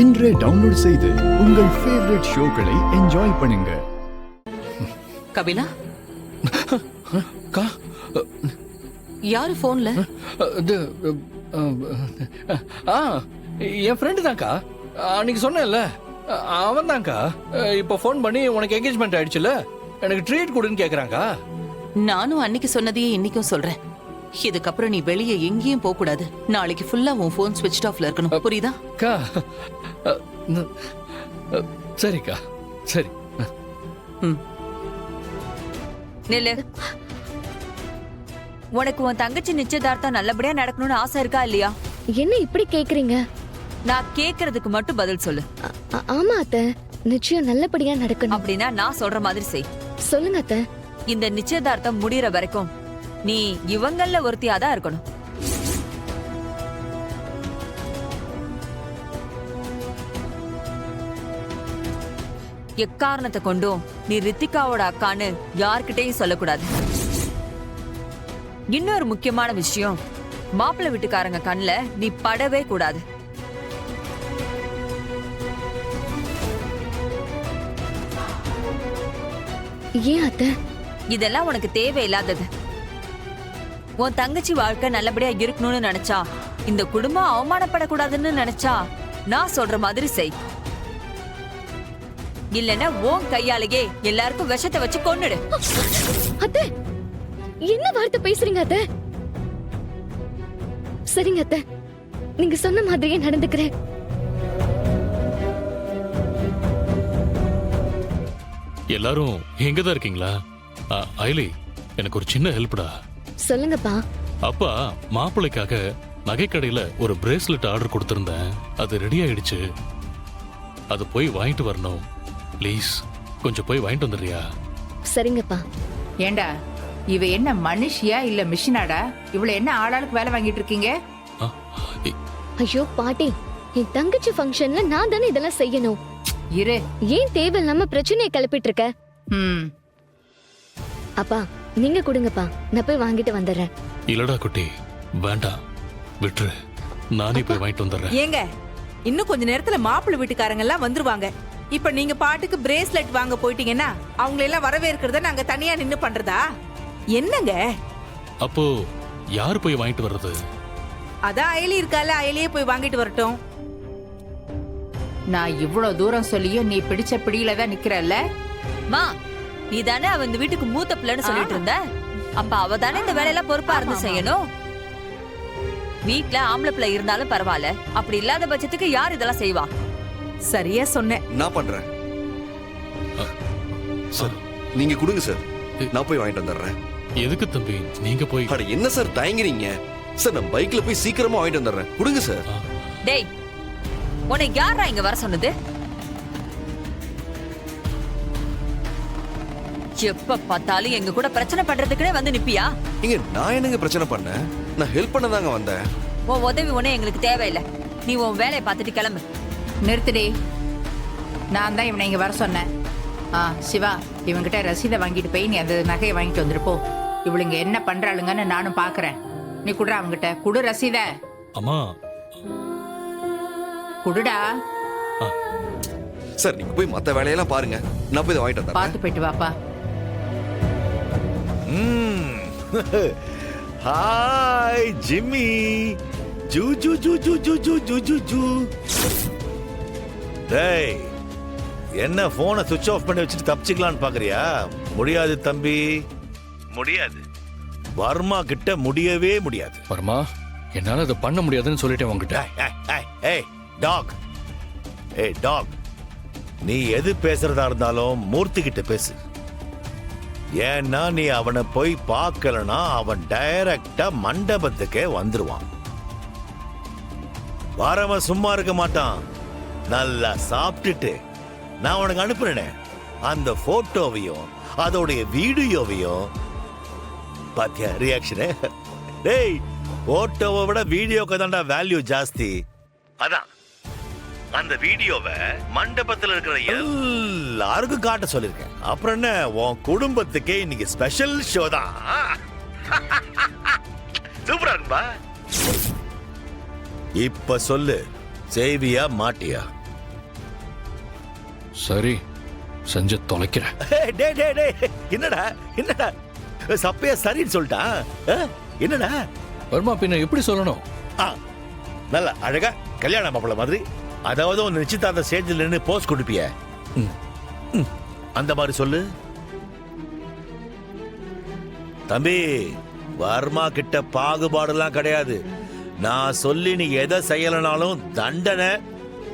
இன்றே டவுன்லோட் செய்து உங்கள் ஃபேவரட் ஷோக்களை என்ஜாய் பண்ணுங்க. கபிலா, யாரு போன்ல? என் ஃப்ரெண்டு தான்க்கா, அன்னைக்கு சொன்னேன்ல அவன் தான்க்கா. இப்போ ஃபோன் பண்ணி உனக்கு என்கேஜ்மெண்ட் ஆயிடுச்சுல, எனக்கு ட்ரீட் கொடுன்னு கேக்குறாங்கக்கா. நானும் அன்னைக்கு சொன்னதையே இன்னைக்கும் சொல்றேன். இதுக்கப்புறம் நீ வெளியே எங்கேயும் போக கூடாது. நாளைக்கு ஃபுல்லா உன் போன் ஸ்விட்ச் ஆஃப்ல இருக்கணும், புரியுதா? சரிக்கா, சரி. நில்லு. உனக்கு உன் தங்கச்சி நிச்சயதார்த்தம் நல்லபடியா நடக்கணும்னு ஆசை இருக்கா இல்லையா? என்ன இப்படி கேக்குறீங்க? நான் கேக்குறதுக்கு மட்டும் பதில் சொல்லு. ஆமா அத்தை, நிச்சயம் நல்லபடியா நடக்கணும். அப்படின்னா நான் சொல்ற மாதிரி செய். சொல்லுங்க அத்தை. இந்த நிச்சயதார்த்தம் முடியற வரைக்கும் நீ இவங்கள ஒருத்தியாதான் இருக்கணும். எக்காரணத்தை கொண்டும் நீ ரித்திகாவோட அக்கான்னு யார்கிட்டையும் சொல்லக்கூடாது. இன்னொரு முக்கியமான விஷயம், மாப்பிள்ளை வீட்டுக்காரங்க கண்ணுல நீ படவே கூடாது. ஏன் அத்தை? இதெல்லாம் உனக்கு தேவையில்லாதது. உன் தங்கச்சி வாழ்க்கை நல்லபடியா இருக்கணும்னு நினைச்சா, இந்த குடும்பம் அவமானப்படக்கூடாதுன்னு நினைச்சா நான் சொல்ற மாதிரி செய். இல்லன்னா உன் கையாலேயே எல்லாருக்கும் விஷத்தை வச்சு கொன்னுடு. அத்தை, என்ன வார்த்தை பேசுறீங்க அத்தை? சரிங்க அத்தை, நீங்க சொன்ன மாதிரியே நடந்துக்கிறேன். எல்லாரும் எங்கதான் இருக்கீங்களா? ஐலி, எனக்கு ஒரு சின்ன ஹெல்ப்டா. சொல்லுங்கப்பா. அப்பா மாப்பிள்ளைக்காக நகைக்கடையில ஒரு பிரேஸ்லெட் ஆர்டர் கொடுத்திருந்தேன். அது ரெடி ஆயிடுச்சு. அது போய் வாங்கிட்டு வரணும். ப்ளீஸ் கொஞ்சம் போய் வாங்கிட்டு வந்துடுறியா? சரிங்கப்பா. ஏண்டா, இவ என்ன மனுஷியா இல்ல மிஷினாடா? இவ்வளவு என்ன ஆளாளுக்கு வேலை வாங்கிட்டு இருக்கீங்க? ஐயோ பாட்டி, என் தங்கச்சி ஃபங்க்ஷன்ல நான் தானே இதெல்லாம் செய்யணும். இரு. ஏன் தேவையில்லாம பிரச்சனையை கிளப்பிட்டு இருக்க? அப்பா நீங்க கொடுங்கப்பா, நான் போய் வாங்கிட்டு வந்துடுறேன். இல்லடா குட்டி, வேண்டாம், விட்டுரு, நானே போய் வாங்கிட்டு வந்துடுறேன். ஏங்க, இன்னும் கொஞ்ச நேரத்துல மாப்பிள்ளை வீட்டுக்காரங்க எல்லாம் வந்துருவாங்க. இப்ப நீங்க பாட்டுக்கு பிரேஸ்லெட் வாங்க போயிட்டீங்கன்னா அவங்களை எல்லாம் வரவேற்கிறத நாங்க தனியா நின்னு பண்றதா? என்னங்க? அப்போ யாரு போய் வாங்கிட்டு வர்றது? அதான் அயலி இருக்கால, அயலியே போய் வாங்கிட்டு வரட்டும். நான் இவ்வளவு தூரம் சொல்லியும் நீ பிடிச்ச பிடியில தான் நிக்கிறல்ல? மா, நீ தானே அவ இந்த வீட்டுக்கு மூத்த பிள்ளைன்னு சொல்லிட்டு இருந்த. அப்ப அவ தானே இந்த வேலையெல்லாம் பொறுப்பா இருந்து செய்யணும். வீட்டுல ஆம்பளை பிள்ளை இருந்தாலும் பரவாயில்ல, அப்படி இல்லாத பட்சத்துக்கு யார் இதெல்லாம் செய்வா? சரியா சொன்னேன். நான் பண்றேன் சார். நீங்க கொடுங்க சார், நான் போய் வாங்கிட்டு வந்துடுறேன். எதுக்கு தம்பி நீங்க போய்? அட என்ன சார் தயங்குறீங்க சார்? நான் பைக்ல போய் சீக்கிரமா வாங்கிட்டு வந்துடுறேன். கொடுங்க சார். டேய், உன்னை யாரா இங்க வர சொன்னது? எப்ப பார்த்தாலும் எங்க கூட பிரச்சனை பண்றதுக்குனே வந்து நிப்பியா? இங்க நான் என்னங்க பிரச்சனை பண்ணேன்? நான் ஹெல்ப் பண்ண தாங்க வந்தேன். உன் உதவி ஒண்ணே எங்களுக்கு தேவையில்லை. நீ உன் வேலையை பார்த்துட்டு கிளம்பு. நிறுத்துடி. நான் தான் இவனை இங்க வர சொன்னேன். சிவா, இவங்கிட்ட ரசீதை வாங்கிட்டு போய் நீ அந்த நகையை வாங்கிட்டு வந்துருப்போ. இவளுங்க என்ன பண்றாளுங்கன்னு நானும் பாக்குறேன். நீ குடுறா அவங்கிட்ட. குடு ரசீத. அம்மா குடுடா. சார் நீங்க போய் மத்த வேலையெல்லாம் பாருங்க, நான் போய் வாங்கிட்டு வந்துடுறேன். பாத்து போயிட்டு வாப்பா. Hi Jimmy. ஜூ ஜூ ஜூ ஜூ ஜூ ஜூ ஜூ ஜூ ஜூ. டேய், என்ன போனை சுவிட்ச் ஆஃப் பண்ணி வச்சுட்டு தப்பிச்சுக்கலான்னு பாக்குறியா? முடியாது தம்பி, முடியாது. வர்மா கிட்ட முடியவே முடியாது. வர்மா, என்னால அதை பண்ண முடியாதுன்னு சொல்லிட்டேன் உங்ககிட்ட. ஏய் டாக், ஏய் டாக், நீ எது பேசுறதா இருந்தாலும் மூர்த்தி கிட்ட பேசு. ஏன்னா நீ அவனை போய் பார்க்கலனா அவன் டைரக்டா மண்டபத்துக்கே வந்துருவான். வரவன் சும்மா இருக்க மாட்டான். நல்லா சாப்பிட்டுட்டு நான் உனக்கு அனுப்புறேனே அந்த போட்டோவையும் அதோடைய வீடியோவையும் பாத்தியா ரியாக்ஷனு? டேய், போட்டோவை விட வீடியோக்கு தான்டா வேல்யூ ஜாஸ்தி. அதான் அந்த வீடியோவை மண்டபத்துல இருக்கிற எல்லாருக்கும் காட்ட சொல்லிருக்கேன். அப்புறம் என்ன, உன் குடும்பத்துக்கே இன்னைக்கு ஸ்பெஷல் ஷோ தான். சூப்பரா இருக்குப்பா. இப்ப சொல்லு, செய்வியா மாட்டியா? சரி செஞ்ச தொலைக்கிறேன். டே டே டே என்னடா என்னடா சப்பையா சரின்னு சொல்லிட்டான். என்னடா வர்மா பின்ன எப்படி சொல்லணும்? நல்ல அழகா கல்யாண மாப்பிள்ள மாதிரி, அதாவது உன் நிச்சயதார்த்த ஸ்டேஜில் நின்று போஸ் கொடுப்பிய அந்த மாதிரி சொல்லு. தம்பி, வர்மா கிட்ட பாகுபாடுலாம் கிடையாது. நான் சொல்லி நீ எதை செய்யலனாலும் தண்டனை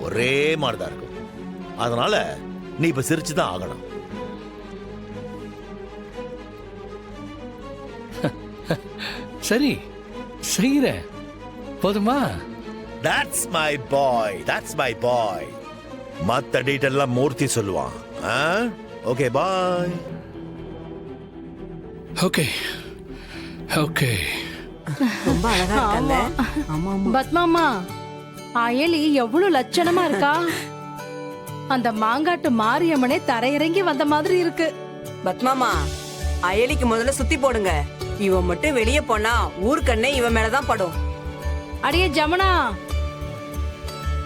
ஒரே மாதிரிதான் இருக்கும். அதனால நீ இப்ப சிரிச்சுதான் ஆகணும். சரி செய்யறேன், போதுமா? That's my boy. That's my boy. மத்த டீட்டெயில் எல்லாம் மூர்த்தி சொல்லுவான். Okay bye. Okay okay. ரொம்ப அழகா இருக்கல்ல? ஆமா ஆமா. பத்மாமா, அயலி எவ்வளவு லட்சணமா இருக்கா. அந்த மாங்காட்டு மாரியம்மனே தரையிறங்கி வந்த மாதிரி இருக்கு. பத்மாமா, அயலிக்கு முதல்ல சுத்தி போடுங்க. இவன் மட்டும் வெளியே போனா ஊர்க்கண்ணே இவன் மேலதான் படும். அடியே ஜமுனா,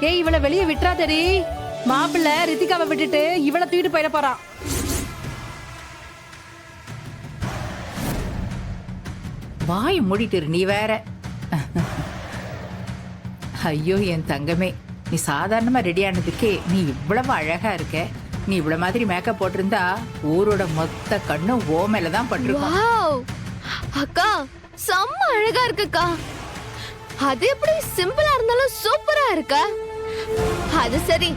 ஏய் இவளை வெளியே விட்டுறாதடி. மாப்பிள்ள ரித்திகாவை விட்டுட்டு இவளை தூக்கிட்டு போயிட போறான். வாய் மூடிட்டு இரு, நீ வேற. ஐயோ என் தங்கமே, நீ சாதாரணமா ரெடி ஆனதுக்கே நீ இவ்வளவு அழகா இருக்க. நீ இவ்வளவு மாதிரி மேக்கப் போட்டிருந்தா ஊரோட மொத்த கண்ணும் ஓ மேலதான் பட்டிருக்கும். வாவ் அக்கா, செம்ம அழகா இருக்குக்கா. அது எப்படி சிம்பிளா இருந்தாலும் சூப்பரா இருக்க. அது சரி,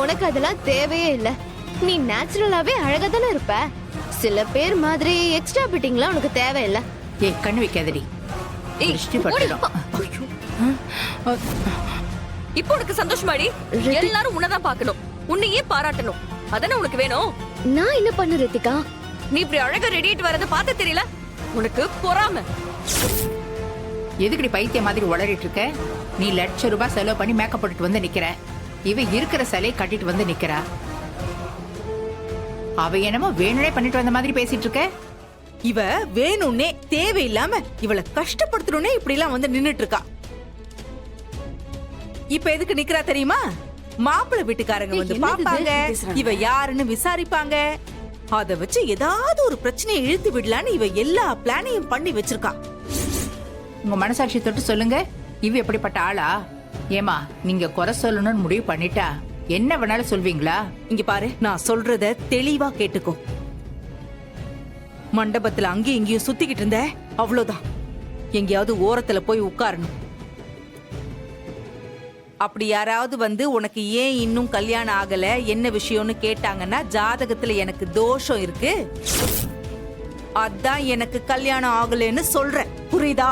உனக்கு அதெல்லாம் தேவையே இல்ல. நீ நேச்சுரலாவே அழகா தானே இருப்ப. சில பேர் மாதிரி எக்ஸ்ட்ரா பிட்டிங்லாம் உனக்கு தேவையில்லை. ஏய் கண்ணு வைக்காதடி, திருஷ்டி பட்டுடும். இப்போ உனக்கு சந்தோஷமாடி? எல்லாரும் உன்னதான் பார்க்கணும், உன்னையே பாராட்டணும். அதானே உனக்கு வேணும். நான் என்ன பண்ண ரித்திகா? நீ இப்படி அழகா ரெடிட்டு வரத பார்த்து தெரியல உனக்கு பொறாம. எதுக்கடி பைத்திய மாதிரி உளறிட்டு இருக்க? நீ ₹1,00,000 செலவு பண்ணி மேக்கப் போட்டுட்டு வந்து நிக்கிற. இவ இருக்கிற சிலையை கட்டிட்டு வந்து நிக்கிறா. அவ என்னமோ வேணுனே பண்ணிட்டு வந்த மாதிரி பேசிட்டு இருக்க. இவ வேணும்னே தேவையில்லாம இவளை கஷ்டப்படுத்தணும்னே இப்படி எல்லாம் வந்து நின்னுட்டு இருக்கா. இப்ப எதுக்கு நிக்கிறா தெரியுமா? மாப்பிள்ளை வீட்டுக்காரங்க வந்து பாப்பாங்க, இவ யாருன்னு விசாரிப்பாங்க. அத வச்சு ஏதாவது ஒரு பிரச்சனையை இழுத்து விடலான்னு இவ எல்லா பிளானையும் பண்ணி வச்சிருக்கா. உங்க மனசாட்சி தொட்டு சொல்லுங்க, இவ எப்படிப்பட்ட ஆளா? ஏமா, நீங்க குறை சொல்லணும்னு முடிவு பண்ணிட்டா என்ன வேணாலும் சொல்வீங்களா? இங்க பாரு, நான் சொல்றத தெளிவா கேட்டுக்கோ. மண்டபத்துல அங்கேயும் இங்கேயும் சுத்திக்கிட்டு இருந்த அவ்வளவுதான். எங்கேயாவது ஓரத்துல போய் உட்காரணும். அப்படி யாராவது வந்து உனக்கு ஏன் இன்னும் கல்யாணம் ஆகல, என்ன விஷயம்னு கேட்டாங்கன்னா ஜாதகத்துல எனக்கு தோஷம் இருக்கு, அதான் எனக்கு கல்யாணம் ஆகலன்னு சொல்றேன். புரியுதா?